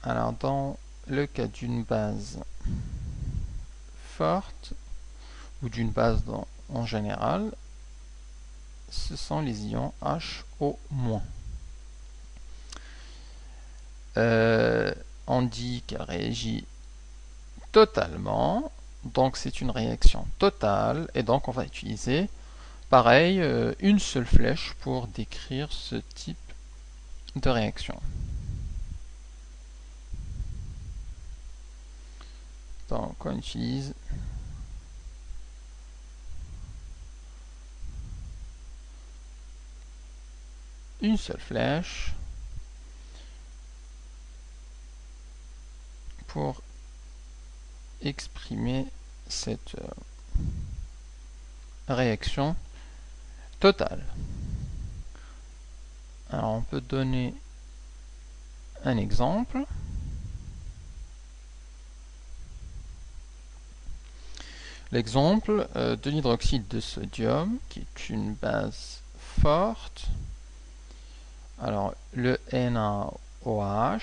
Alors, dans le cas d'une base forte, ou d'une base en général, ce sont les ions HO-. On dit qu'elle réagit totalement, donc c'est une réaction totale, et donc on va utiliser, pareil, une seule flèche pour décrire ce type de réaction. Donc on utilise une seule flèche pour exprimer cette réaction totale. Alors on peut donner un exemple. L'exemple de l'hydroxyde de sodium, qui est une base forte. Alors, le NaOH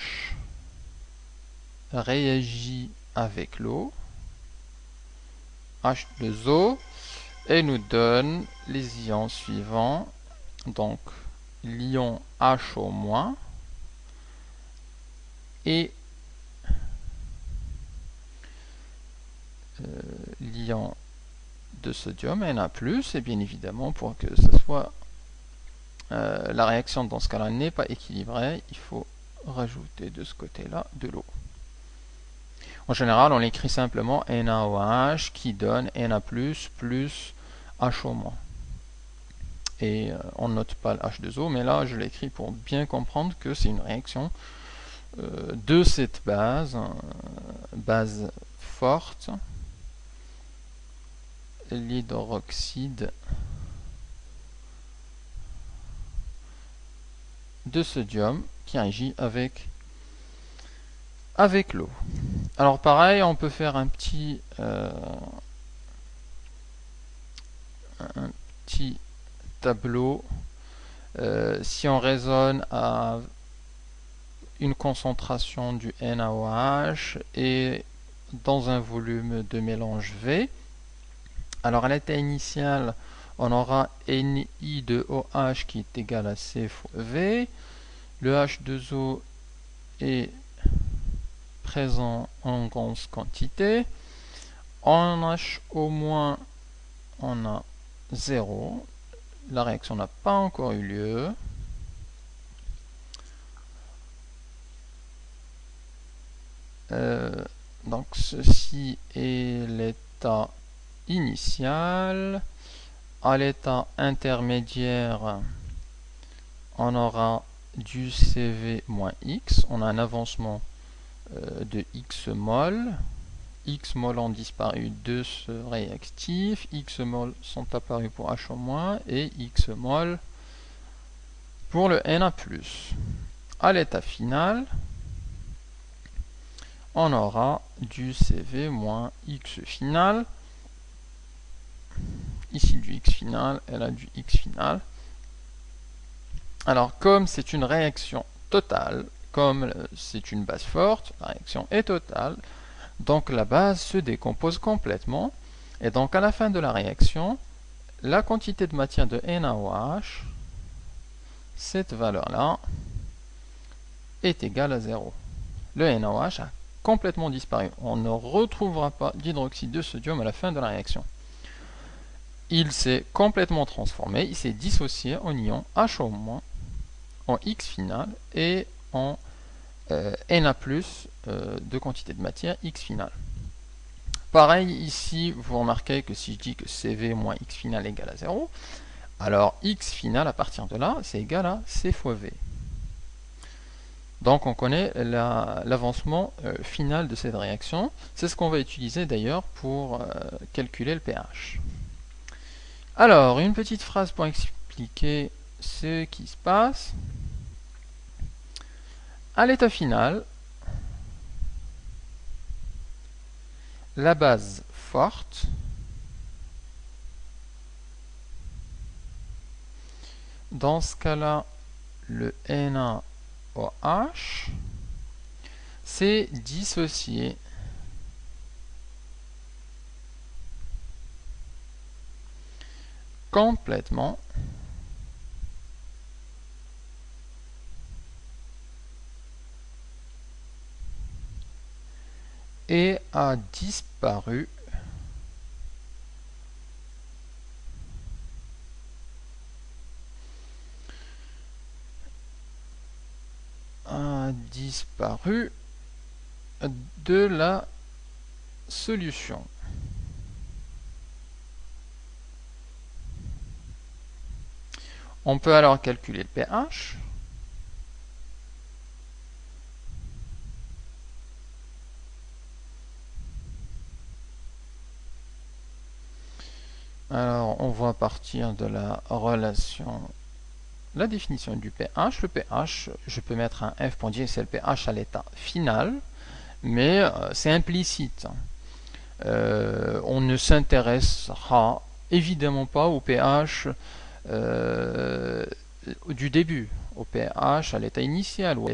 réagit avec l'eau, H2O, et nous donne les ions suivants. Donc, l'ion HO- et l'ion de sodium Na+, et bien évidemment, pour que ce soit la réaction dans ce cas-là n'est pas équilibrée, il faut rajouter de ce côté-là de l'eau. En général, on l'écrit simplement NaOH qui donne Na+, plus HO-. Et on ne note pas le H2O, mais là je l'écris pour bien comprendre que c'est une réaction de cette base, base forte, l'hydroxyde de sodium qui réagit avec l'eau. Alors pareil, on peut faire un petit tableau. Si on raisonne à une concentration du NaOH et dans un volume de mélange V, alors à l'état initial, on aura Ni de OH qui est égal à C fois V. Le H2O est présent en grosse quantité. En HO-, on a 0. La réaction n'a pas encore eu lieu. Donc ceci est l'état initial. À l'état intermédiaire, on aura du CV moins X. On a un avancement de X mol. X mol ont disparu de ce réactif. X mol sont apparus pour HO- et X mol pour le Na+. À l'état final, on aura du CV moins X final. Ici du X final, et là du X final. Alors, comme c'est une réaction totale, comme c'est une base forte, la réaction est totale, donc la base se décompose complètement, et donc à la fin de la réaction, la quantité de matière de NaOH, cette valeur-là, est égale à 0. Le NaOH a complètement disparu. On ne retrouvera pas d'hydroxyde de sodium à la fin de la réaction. Il s'est complètement transformé, il s'est dissocié en ion HO-, en X final et en Na+, de quantité de matière X final. Pareil ici, vous remarquez que si je dis que CV moins X final égale à 0, alors X final à partir de là, c'est égal à C fois V. Donc on connaît l'avancement final de cette réaction. C'est ce qu'on va utiliser d'ailleurs pour calculer le pH. Alors, une petite phrase pour expliquer ce qui se passe. À l'état final, la base forte dans ce cas-là, le NaOH, c'est dissocier complètement et a disparu de la solution. On peut alors calculer le pH. Alors, on va partir de la relation, la définition du pH. Le pH, je peux mettre un F pour dire que c'est le pH à l'état final, mais c'est implicite. On ne s'intéressera évidemment pas au pH du début, au pH à l'état initial ou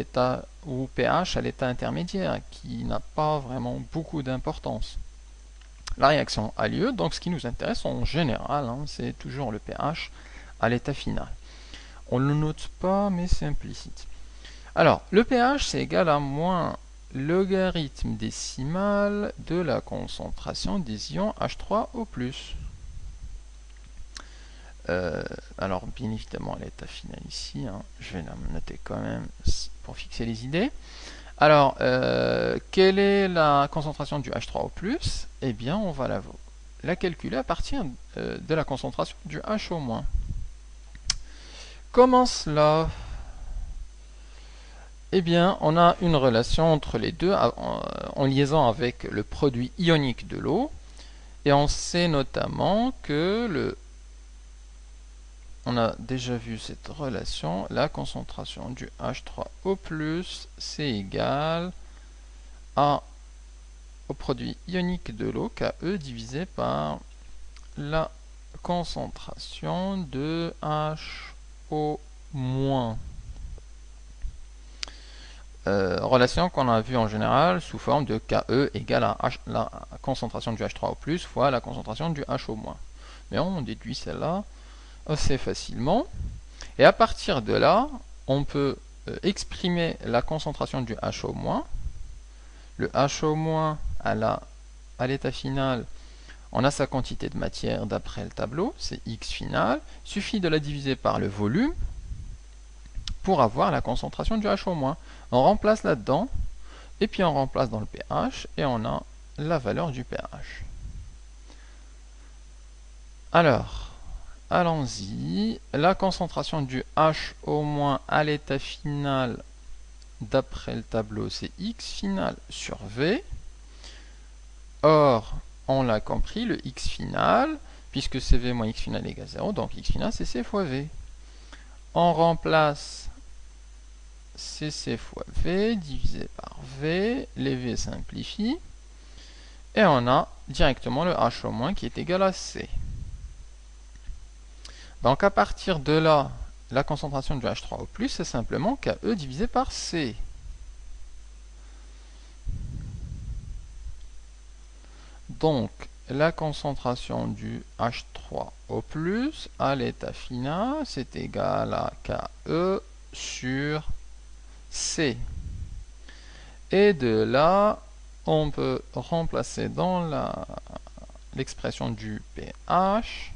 au pH à l'état intermédiaire, qui n'a pas vraiment beaucoup d'importance. La réaction a lieu, donc ce qui nous intéresse en général, c'est toujours le pH à l'état final. On ne le note pas, mais c'est implicite. Alors, le pH, c'est égal à moins logarithme décimal de la concentration des ions H3O+. Alors, bien évidemment, à l'état final ici, je vais la noter quand même pour fixer les idées. Alors, quelle est la concentration du H3O+? Eh bien, on va la calculer à partir de la concentration du HO-. Comment cela? Eh bien, on a une relation entre les deux en liaison avec le produit ionique de l'eau. Et on sait notamment que on a déjà vu cette relation, la concentration du H3O+, c'est égal au produit ionique de l'eau, Ke, divisé par la concentration de HO-. Relation qu'on a vue en général sous forme de Ke égale à la concentration du H3O+, fois la concentration du HO-. Mais on déduit celle-là assez facilement. Et à partir de là, on peut exprimer la concentration du HO-. Le HO- à l'état final, on a sa quantité de matière d'après le tableau, c'est X final. Il suffit de la diviser par le volume pour avoir la concentration du HO-. On remplace là-dedans, et puis on remplace dans le pH, et on a la valeur du pH. Alors, allons-y. La concentration du HO- à l'état final, d'après le tableau, c'est X final sur V. Or, on l'a compris, le X final, puisque CV moins X final égale 0, donc X final c'est C fois V. On remplace CC fois V divisé par V, les V simplifient, et on a directement le HO- qui est égal à C. Donc à partir de là, la concentration du H3O+, c'est simplement Ke divisé par C. Donc, la concentration du H3O+, à l'état final, c'est égal à Ke sur C. Et de là, on peut remplacer dans l'expression du pH,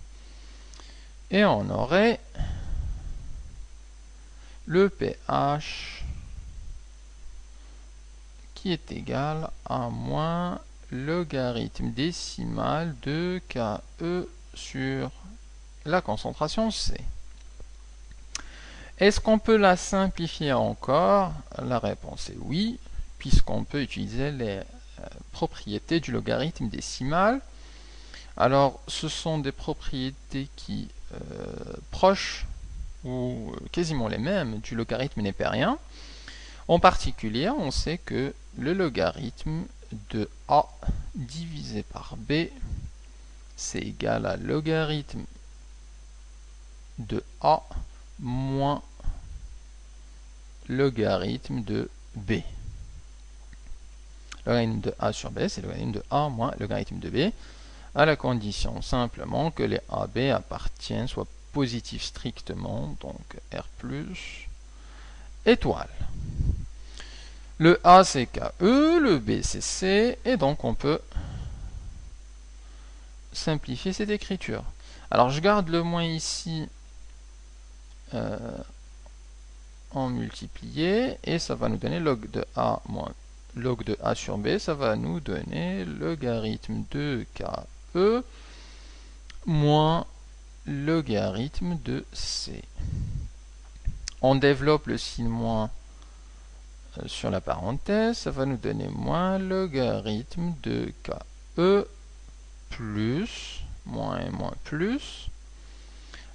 et on aurait le pH qui est égal à moins logarithme décimal de Ke sur la concentration C. Est-ce qu'on peut la simplifier encore? La réponse est oui, puisqu'on peut utiliser les propriétés du logarithme décimal. Alors, ce sont des propriétés qui proches ou quasiment les mêmes du logarithme népérien. En particulier, on sait que le logarithme de A divisé par B, c'est égal à logarithme de A moins logarithme de B. Logarithme de A sur B, c'est le logarithme de A moins le logarithme de B, à la condition simplement que les AB appartiennent, soient positifs strictement, donc R plus étoile. Le A c'est KE, le B c'est C, et donc on peut simplifier cette écriture. Alors je garde le moins ici en multiplié, et ça va nous donner log de A moins log de A sur B, ça va nous donner logarithme de KE moins logarithme de C. On développe le signe moins sur la parenthèse, ça va nous donner moins logarithme de KE plus, moins et moins plus,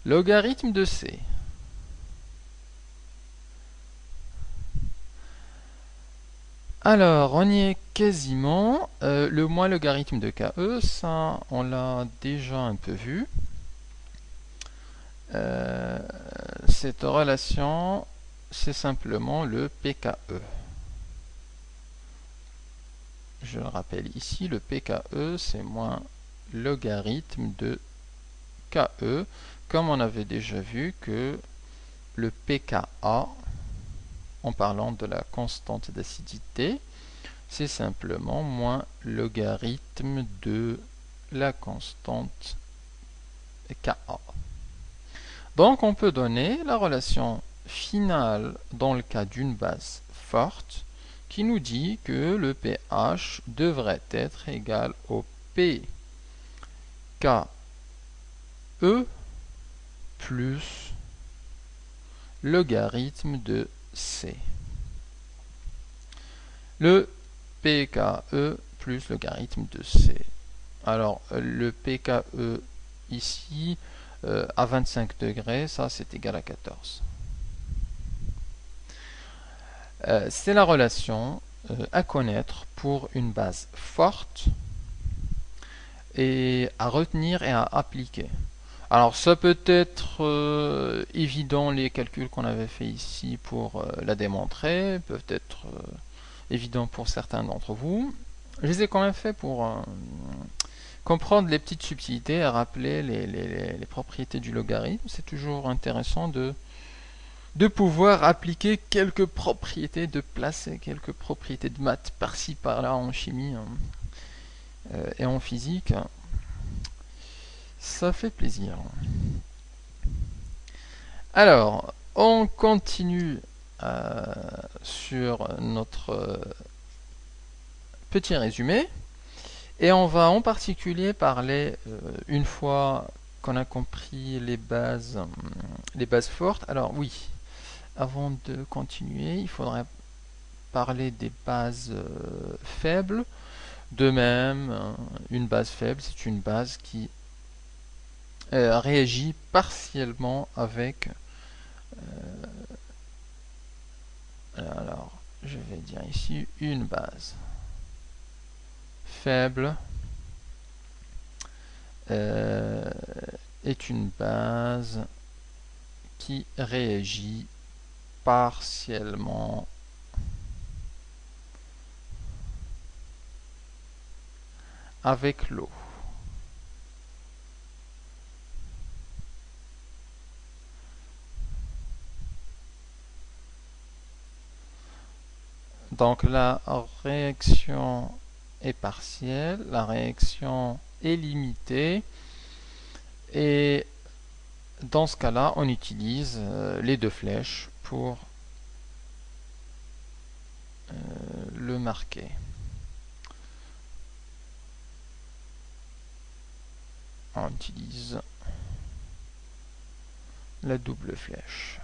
logarithme de C. Alors, on y est quasiment. Le moins logarithme de KE, ça, on l'a déjà un peu vu. Cette relation, c'est simplement le PKE. Je le rappelle ici, le PKE, c'est moins logarithme de KE, comme on avait déjà vu que le pKa, en parlant de la constante d'acidité, c'est simplement moins logarithme de la constante Ka. Donc on peut donner la relation finale dans le cas d'une base forte qui nous dit que le pH devrait être égal au pKe plus logarithme de C. Le pKe plus logarithme de C. Alors, le pKe ici, à 25 degrés, ça c'est égal à 14. C'est la relation à connaître pour une base forte et à retenir et à appliquer. Alors ça peut être évident, les calculs qu'on avait fait ici pour la démontrer, peuvent être évidents pour certains d'entre vous. Je les ai quand même fait pour comprendre les petites subtilités et rappeler les propriétés du logarithme. C'est toujours intéressant de pouvoir appliquer quelques propriétés, de placer quelques propriétés de maths par-ci par-là en chimie et en physique. Ça fait plaisir. Alors, on continue sur notre petit résumé et on va en particulier parler, une fois qu'on a compris les bases fortes. Alors oui, avant de continuer, il faudrait parler des bases faibles. De même, une base faible, c'est une base qui réagit partiellement avec alors je vais dire ici une base faible est une base qui réagit partiellement avec l'eau. Donc la réaction est partielle, la réaction est limitée, et dans ce cas-là, on utilise les deux flèches pour le marquer. On utilise la double flèche.